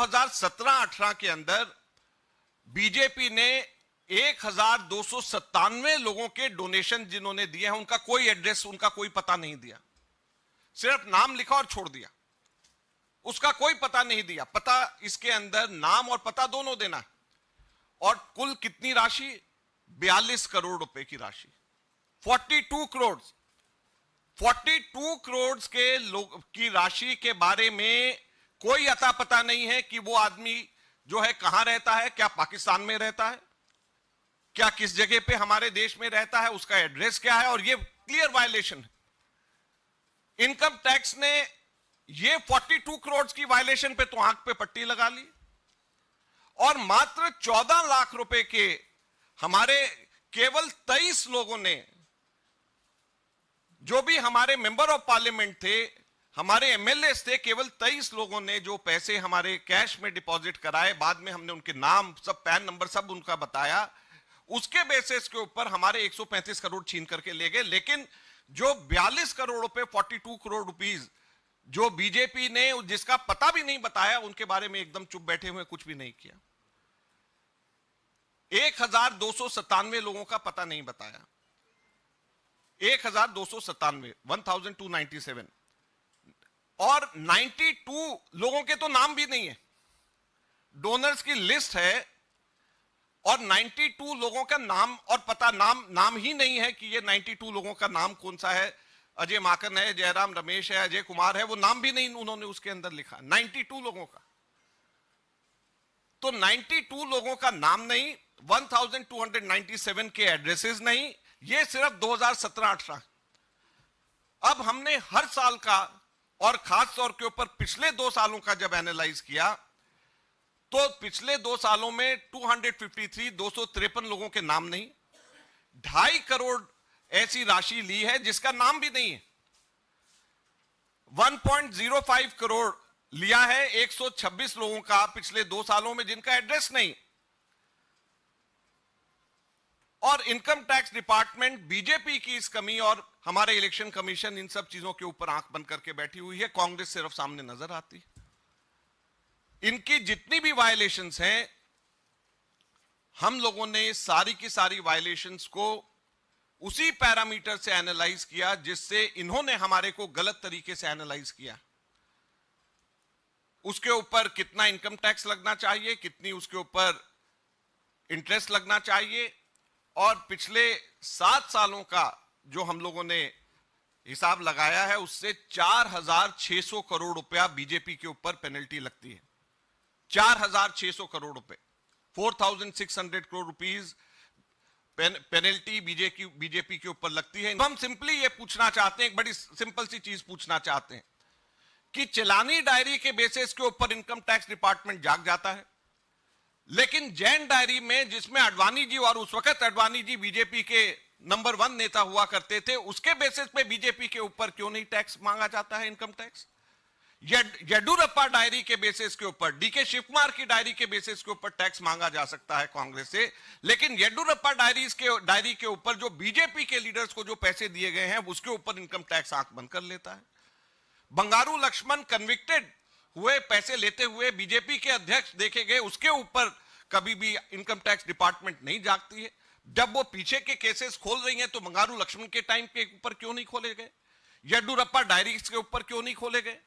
2017-18 के अंदर बीजेपी ने 1297 लोगों के डोनेशन जिन्होंने दिए हैं, उनका कोई एड्रेस, उनका कोई पता नहीं दिया, सिर्फ नाम लिखा और छोड़ दिया, उसका कोई पता नहीं दिया। पता इसके अंदर नाम और पता दोनों देना है। और कुल कितनी राशि? 42 करोड़ रुपए की राशि। 42 करोड़ 42 करोड़ के लोग की राशि के बारे में कोई अता पता नहीं है कि वो आदमी जो है कहां रहता है, क्या पाकिस्तान में रहता है, क्या किस जगह पे हमारे देश में रहता है, उसका एड्रेस क्या है। और ये क्लियर वायलेशन है। इनकम टैक्स ने ये 42 करोड़ की वायलेशन पे तो आंख पे पट्टी लगा ली और मात्र 14 लाख रुपए के हमारे केवल 23 लोगों ने, जो भी हमारे मेंबर ऑफ पार्लियामेंट थे, हमारे एमएलए थे, केवल 23 लोगों ने जो पैसे हमारे कैश में डिपॉजिट कराए, बाद में हमने उनके नाम सब, पैन नंबर सब उनका बताया, उसके बेसिस के ऊपर हमारे 135 करोड़ छीन करके ले गए। लेकिन जो 42 करोड़ रुपए, 42 करोड़ रुपीस जो बीजेपी ने, जिसका पता भी नहीं बताया, उनके बारे में एकदम चुप बैठे हुए, कुछ भी नहीं किया। 1297 लोगों का पता नहीं बताया। 1297 और 92 लोगों के तो नाम भी नहीं है। डोनर्स की लिस्ट है और 92 लोगों का नाम और पता, नाम ही नहीं है कि ये 92 लोगों का नाम कौन सा है। अजय माकन है, जयराम रमेश है, अजय कुमार है, वो नाम भी नहीं उन्होंने उसके अंदर लिखा। 92 लोगों का, तो 92 लोगों का नाम नहीं, 1297 के एड्रेसेस नहीं, ये सिर्फ 2017-18। अब हमने हर साल का और खास तौर के ऊपर पिछले 2 सालों का जब एनालाइज किया, तो पिछले 2 सालों में 253 लोगों के नाम नहीं, 2.5 करोड़ ऐसी राशि ली है जिसका नाम भी नहीं है। 1.05 करोड़ लिया है 126 लोगों का पिछले 2 सालों में, जिनका एड्रेस नहीं। और इनकम टैक्स डिपार्टमेंट बीजेपी की इस कमी और हमारे इलेक्शन कमीशन इन सब चीजों के ऊपर आंख बंद करके बैठी हुई है। कांग्रेस सिर्फ सामने नजर आती है। इनकी जितनी भी वायलेशंस हैं, हम लोगों ने सारी की सारी वायलेशंस को उसी पैरामीटर से एनालाइज किया जिससे इन्होंने हमारे को गलत तरीके से एनालाइज किया। उसके ऊपर कितना इनकम टैक्स लगना चाहिए, कितनी उसके ऊपर इंटरेस्ट लगना चाहिए, और पिछले 7 सालों का जो हम लोगों ने हिसाब लगाया है, उससे 4600 करोड़ रुपया बीजेपी के ऊपर पेनल्टी लगती है। 4600 करोड़ रुपए, 4600 करोड़ रुपीस पेनल्टी बीजेपी के ऊपर लगती है। हम सिंपली ये पूछना चाहते हैं, एक बड़ी सिंपल सी चीज पूछना चाहते हैं कि चलानी डायरी के बेसिस के ऊपर इनकम टैक्स डिपार्टमेंट जाग जाता है, लेकिन जैन डायरी में, जिसमें अडवाणी जी, और उस वक्त अडवाणी जी बीजेपी के नंबर 1 नेता हुआ करते थे, उसके बेसिस पे बीजेपी के ऊपर क्यों नहीं टैक्स मांगा जाता है, इनकम टैक्स? येडुरप्पा डायरी के बेसिस के ऊपर, डीके शिव कुमार की डायरी के बेसिस के ऊपर टैक्स मांगा जा सकता है कांग्रेस से, लेकिन येडुरप्पा डायरी के ऊपर जो बीजेपी के लीडर्स को जो पैसे दिए गए हैं, उसके ऊपर इनकम टैक्स आंख बंद कर लेता है। बंगारू लक्ष्मण कन्विक्टेड हुए, पैसे लेते हुए बीजेपी के अध्यक्ष देखे गए, उसके ऊपर कभी भी इनकम टैक्स डिपार्टमेंट नहीं जागती है। जब वो पीछे के केसेस खोल रही हैं, तो बंगारू लक्ष्मण के टाइम के ऊपर क्यों नहीं खोले गए? येडुरप्पा डायरीज के ऊपर क्यों नहीं खोले गए?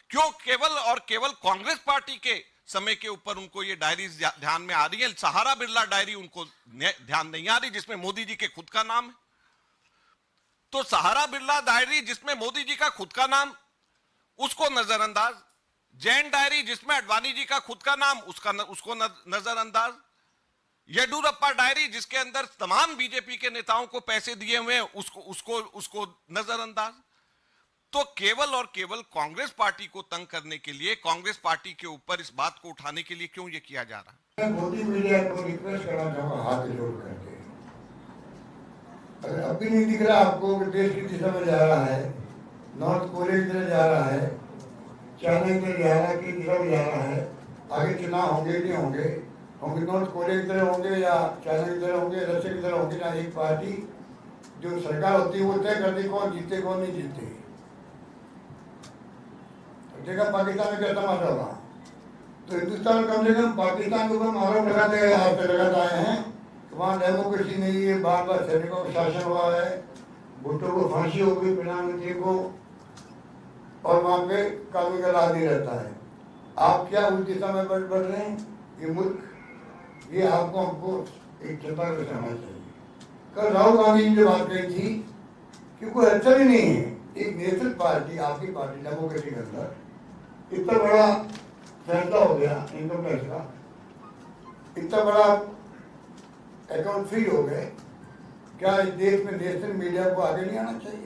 क्यों केवल और केवल कांग्रेस पार्टी के समय के ऊपर उनको ये डायरीज ध्यान में आ रही है? सहारा बिरला डायरी उनको ध्यान नहीं आ रही, जिसमें मोदी जी के खुद का नाम है। तो सहारा बिरला डायरी जिसमें मोदी जी का खुद का नाम, उसको नजरअंदाज। जैन डायरी जिसमें अडवाणी जी का खुद का नाम, उसको नजरअंदाज। येडुरप्पा डायरी जिसके अंदर तमाम बीजेपी के नेताओं को पैसे दिए हुए हैं, उसको नजरअंदाज। तो केवल और केवल कांग्रेस पार्टी को तंग करने के लिए, कांग्रेस पार्टी के ऊपर इस बात को उठाने के लिए क्यों ये किया जा रहा है? मोदी मीडिया को रिक्वेस्ट करना चाहूंगा हाथ जोड़ करके, अगर अब भी नहीं दिख रहा आपको कि देश की दिशा में जा रहा है, नॉर्थ कोरिया की तरफ जा रहा है, चाइना की तरफ जा रहा है, की तरफ जा रहा है, आगे चुनाव होंगे नहीं होंगे, नॉर्थ कोरिया की तरफ होंगे या चाइना की तरफ होंगे, रशिया की तरफ होंगे, ना एक पार्टी जो सरकार होती है वो तय करती कौन जीते कौन नहीं जीते। देखा पाकिस्तान में क्या तमाशा हुआ, तो हिंदुस्तान कम से कम पाकिस्तान के ऊपर आरोप लगाते हैं, आज तक लगाते आए हैं कि वहाँ डेमोक्रेसी नहीं है, बार बार सैनिकों का शासन हुआ है, भुट्टो को फांसी हो गई प्रधानमंत्री को, और वहाँ पे कानून का राज नहीं रहता है। आप क्या उस दिशा में बढ़ रहे हैं? ये मुल्क, ये आपको हमको एक चिंता कर समझना चाहिए। कल राहुल गांधी ने बात कही थी कि कोई अच्छा ही नहीं है, एक नेशनल पार्टी, आपकी पार्टी डेमोक्रेसी के अंदर इतना बड़ा फैसला हो गया इनकम टैक्स का, इतना बड़ा अकाउंट फ्री हो गए, क्या इस देश में नेशनल मीडिया को आगे नहीं आना चाहिए?